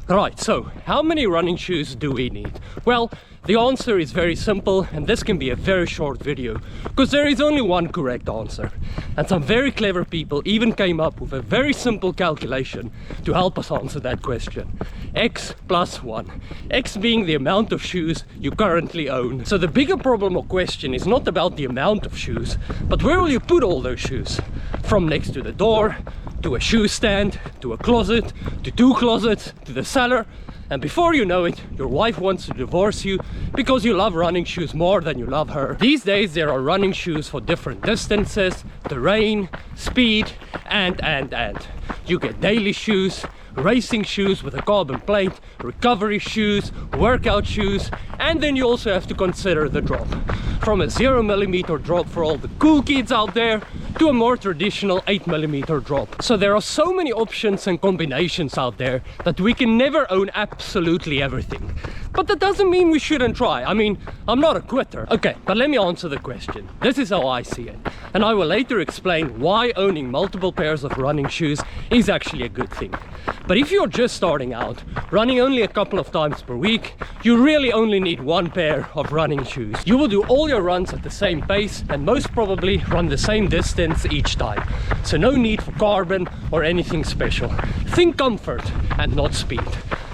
Right, so how many running shoes do we need? Well, the answer is very simple, and this can be a very short video because there is only one correct answer. And some very clever people even came up with a very simple calculation to help us answer that question. X plus 1. X being the amount of shoes you currently own. So the bigger problem or question is not about the amount of shoes, but where will you put all those shoes? From next to the door, to a shoe stand, to a closet, to 2 closets, to the cellar. And before you know it, your wife wants to divorce you because you love running shoes more than you love her. These days there are running shoes for different distances, terrain, speed, and. You get daily shoes, racing shoes with a carbon plate, recovery shoes, workout shoes, and then you also have to consider the drop. From a 0mm drop for all the cool kids out there to a more traditional 8mm drop. So there are so many options and combinations out there that we can never own absolutely everything. But that doesn't mean we shouldn't try. I mean, I'm not a quitter. Okay, but let me answer the question. This is how I see it. And I will later explain why owning multiple pairs of running shoes is actually a good thing. But if you're just starting out, running only a couple of times per week, you really only need 1 pair of running shoes. You will do all your runs at the same pace and most probably run the same distance each time. So no need for carbon or anything special. Think comfort and not speed.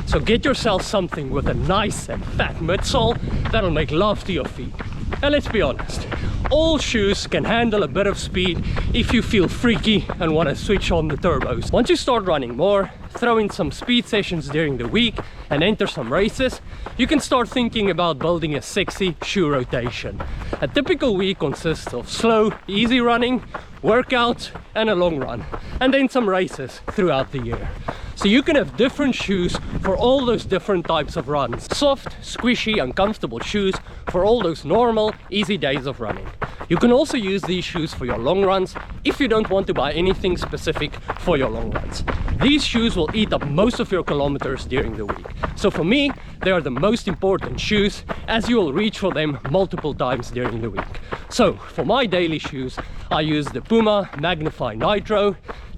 So get yourself something with a nice and fat midsole that'll make love to your feet. And let's be honest, all shoes can handle a bit of speed if you feel freaky and want to switch on the turbos. Once you start running more, throw in some speed sessions during the week and enter some races, you can start thinking about building a sexy shoe rotation. A typical week consists of slow, easy running, workouts and a long run, and then some races throughout the year. So you can have different shoes for all those different types of runs. Soft, squishy, uncomfortable shoes for all those normal, easy days of running. You can also use these shoes for your long runs if you don't want to buy anything specific for your long runs. These shoes will eat up most of your kilometers during the week. So for me, they are the most important shoes as you will reach for them multiple times during the week. So for my daily shoes, I use the Puma Magnify Nitro,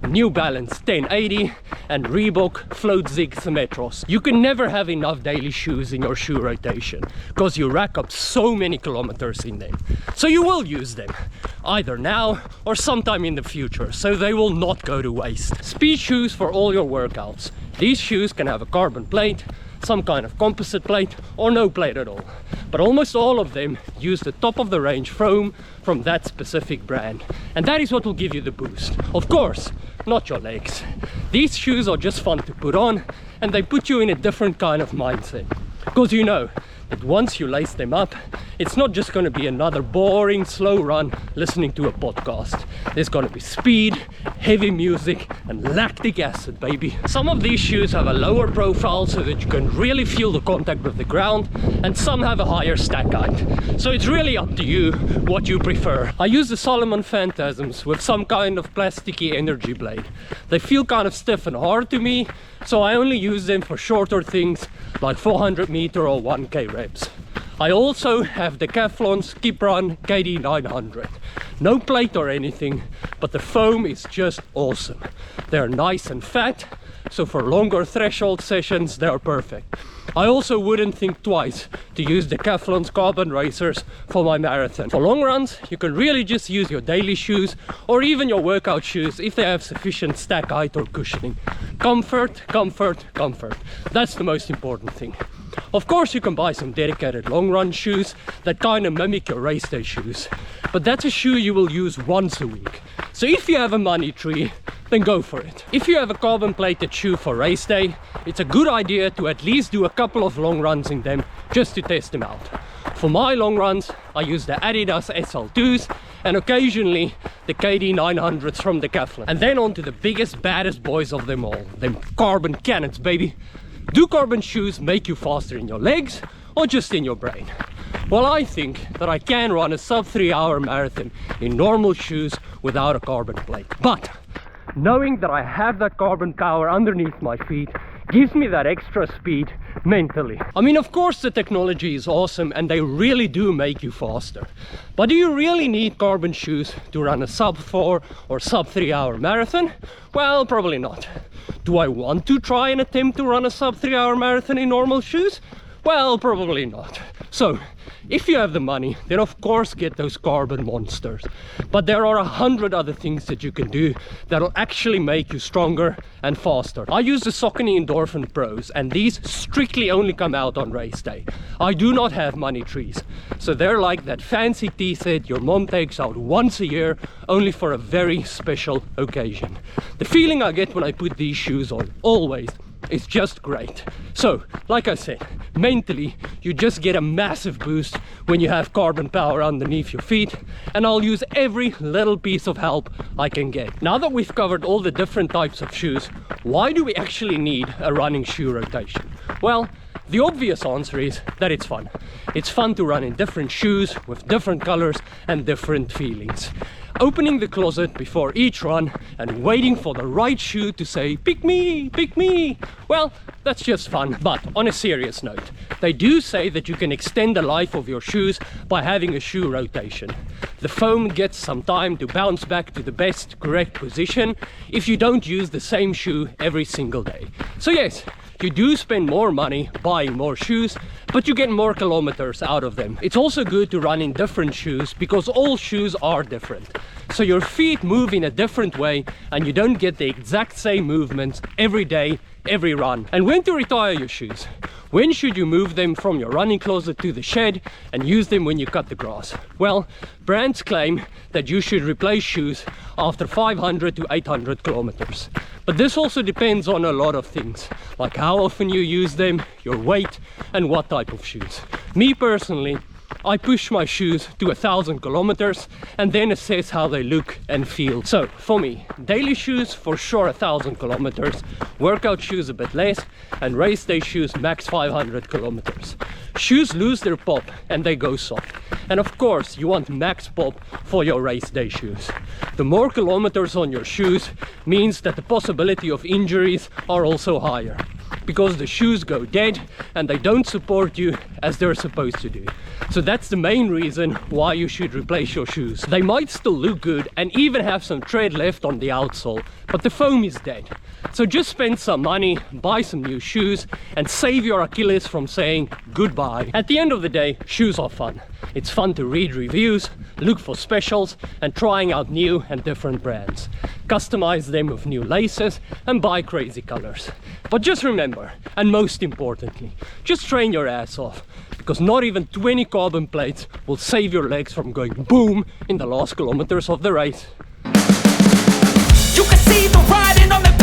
New Balance 1080 and Reebok Float Zig Symmetros. You can never have enough daily shoes in your shoe rotation because you rack up so many kilometers in them. So you will use them either now or sometime in the future, so they will not go to waste. Speed shoes for all your workouts. These shoes can have a carbon plate, some kind of composite plate or no plate at all. But almost all of them use the top of the range foam from that specific brand. And that is what will give you the boost. Of course, not your legs. These shoes are just fun to put on and they put you in a different kind of mindset. Because you know that once you lace them up, it's not just going to be another boring slow run listening to a podcast. There's going to be speed, heavy music and lactic acid, baby. Some of these shoes have a lower profile so that you can really feel the contact with the ground, and some have a higher stack height. So it's really up to you what you prefer. I use the Salomon Phantasms with some kind of plasticky energy blade. They feel kind of stiff and hard to me, so I only use them for shorter things like 400 meter or 1k reps. I also have the Decathlon Skip Run KD 900. No plate or anything, but the foam is just awesome. They're nice and fat, so for longer threshold sessions they are perfect. I also wouldn't think twice to use the Decathlon's carbon racers for my marathon. For long runs, you can really just use your daily shoes or even your workout shoes if they have sufficient stack height or cushioning. Comfort, comfort, comfort. That's the most important thing. Of course, you can buy some dedicated long run shoes that kind of mimic your race day shoes, but that's a shoe you will use once a week. So if you have a money tree, then go for it. If you have a carbon plated shoe for race day, it's a good idea to at least do a couple of long runs in them just to test them out. For my long runs, I use the Adidas SL2s and occasionally the KD 900s from Decathlon. And then on to the biggest, baddest boys of them all, them carbon cannons, baby. Do carbon shoes make you faster in your legs or just in your brain? Well, I think that I can run a sub 3-hour marathon in normal shoes without a carbon plate. But knowing that I have that carbon power underneath my feet gives me that extra speed mentally. I mean, of course the technology is awesome and they really do make you faster. But do you really need carbon shoes to run a sub 4 or sub 3 hour marathon? Well, probably not. Do I want to try and attempt to run a sub 3 hour marathon in normal shoes? Well, probably not. So, if you have the money, then of course get those carbon monsters. But there are 100 other things that you can do that'll actually make you stronger and faster. I use the Saucony Endorphin Pros, and these strictly only come out on race day. I do not have money trees. So they're like that fancy tea set your mom takes out once a year, only for a very special occasion. The feeling I get when I put these shoes on, always, it's just great. So, like I said, mentally, you just get a massive boost when you have carbon power underneath your feet, and I'll use every little piece of help I can get. Now that we've covered all the different types of shoes, why do we actually need a running shoe rotation? Well, the obvious answer is that it's fun. It's fun to run in different shoes with different colors and different feelings. Opening the closet before each run and waiting for the right shoe to say, pick me, pick me. Well, that's just fun. But on a serious note, they do say that you can extend the life of your shoes by having a shoe rotation. The foam gets some time to bounce back to the best correct position if you don't use the same shoe every single day. So yes, you do spend more money buying more shoes, but you get more kilometers out of them. It's also good to run in different shoes because all shoes are different. So your feet move in a different way and you don't get the exact same movements every day, every run. And when to retire your shoes? When should you move them from your running closet to the shed and use them when you cut the grass? Well, brands claim that you should replace shoes after 500 to 800 kilometers. But this also depends on a lot of things, like how often you use them, your weight, and what type of shoes. Me personally, I push my shoes to 1,000 kilometers and then assess how they look and feel. So for me, daily shoes for sure 1,000 kilometers, workout shoes a bit less, and race day shoes max 500 kilometers. Shoes lose their pop and they go soft. And of course you want max pop for your race day shoes. The more kilometers on your shoes means that the possibility of injuries are also higher, because the shoes go dead and they don't support you as they're supposed to do. So that's the main reason why you should replace your shoes. They might still look good and even have some tread left on the outsole, but the foam is dead. So just spend some money, buy some new shoes, and save your Achilles from saying goodbye. At the end of the day, shoes are fun. It's fun to read reviews, look for specials, and trying out new and different brands. Customize them with new laces and buy crazy colors. But just remember, and most importantly, just train your ass off, because not even 20 carbon plates will save your legs from going boom in the last kilometers of the race. You can see the riding on the